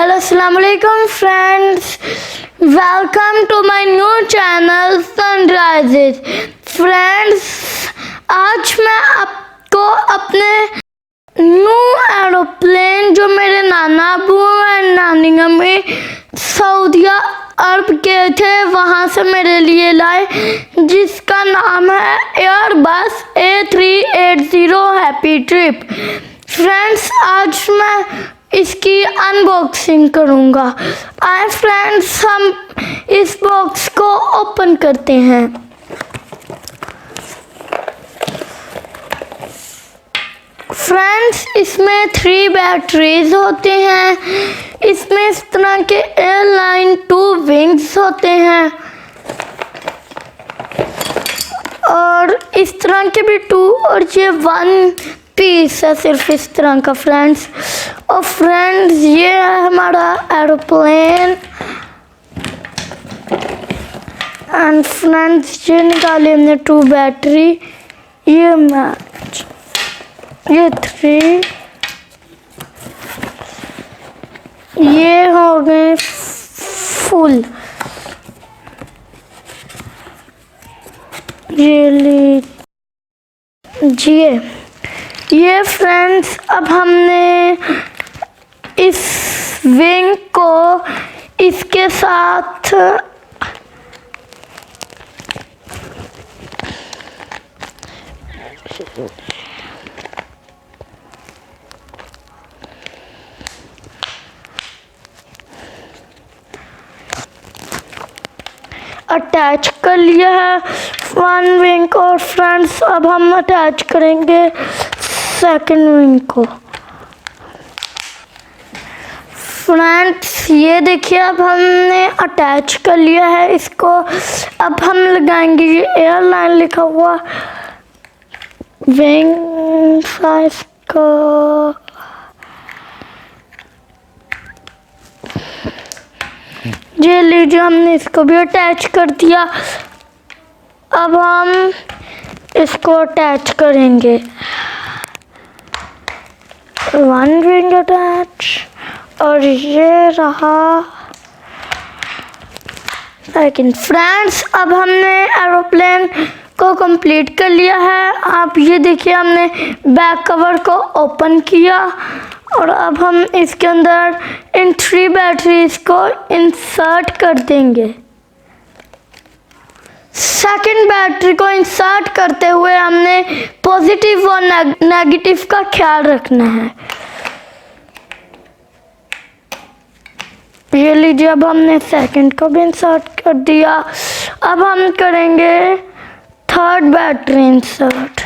Hello अस्सलाम वालेकुम friends, welcome to my new channel Sunrises. Friends, आज मैं आपको अपने न्यू एरोप्लेन जो मेरे नाना अबू एंड नानी अम्मी सऊदी अरब गए थे वहाँ से मेरे लिए लाए, जिसका नाम है Airbus A380 happy trip. Friends, आज मैं इसकी अनबॉक्सिंग करूँगा। आए फ्रेंड्स, हम इस बॉक्स को ओपन करते हैं। फ्रेंड्स, इसमें 3 बैटरीज होते हैं। इसमें इस तरह के एयरलाइन 2 विंग्स होते हैं और इस तरह के भी 2, और ये 1 पीस है सिर्फ इस तरह का फ्रेंड्स। और फ्रेंड्स, ये है हमारा एरोप्लेन। एंड फ्रेंड्स, ये निकाली हमने 2 बैटरी, ये मैच, ये 3, ये हो गए फुल। ये फ्रेंड्स, अब हमने इस विंग को इसके साथ अटैच कर लिया है 1 विंग को। और फ्रेंड्स, अब हम अटैच करेंगे 2nd विंग को। फ्रेंड्स, ये देखिए, अब हमने अटैच कर लिया है इसको। अब हम लगाएंगे ये एयरलाइन लिखा हुआ विंग साइज को। ये लीजिए, हमने इसको भी अटैच कर दिया। अब हम इसको अटैच करेंगे। 1 विंग अटैच, और ये रहा 2nd। फ्रेंड्स, अब हमने एरोप्लेन को कंप्लीट कर लिया है। आप ये देखिए, हमने बैक कवर को ओपन किया और अब हम इसके अंदर इन 3 बैटरीज को इंसर्ट कर देंगे। 2nd बैटरी को इंसर्ट करते हुए हमने पॉजिटिव और नेगेटिव का ख्याल रखना है। ये लीजिए, अब हमने 2nd को भी इंसर्ट कर दिया। अब हम करेंगे 3rd बैटरी इंसर्ट।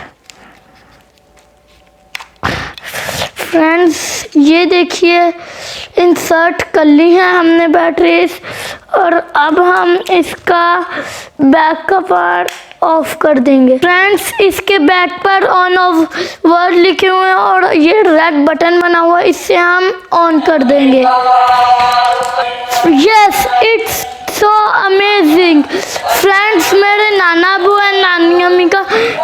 फ्रेंड्स, ये देखिए, इंसर्ट कर ली है हमने बैटरीज, और अब हम इसका बैक कवर ऑफ कर देंगे। फ्रेंड्स, इसके बैक पर ऑन ऑफ वर्ड लिखे हुए हैं और ये रेड बटन बना हुआ है, इससे हम ऑन कर देंगे। Yes, it's so amazing. Friends, मेरे नाना अबू एंड नानी अम्मी का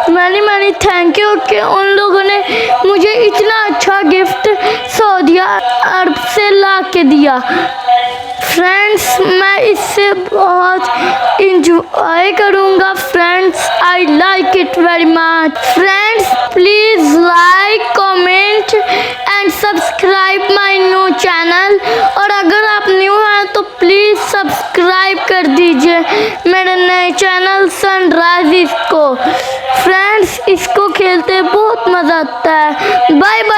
मैनी थैंक यू कि उन लोगों ने मुझे इतना अच्छा गिफ्ट सऊदी अरब से ला के दिया। फ्रेंड्स, मैं इससे बहुत इंजॉय करूँगा। Friends, I like it very much. Friends, please like, comment and subscribe my new channel. और अगर आप न्यू हैं तो प्लीज़ सब्सक्राइब कर दीजिए मेरे नए चैनल सनराइजेस को। फ्रेंड्स, इसको खेलते बहुत मज़ा आता है। Bye bye.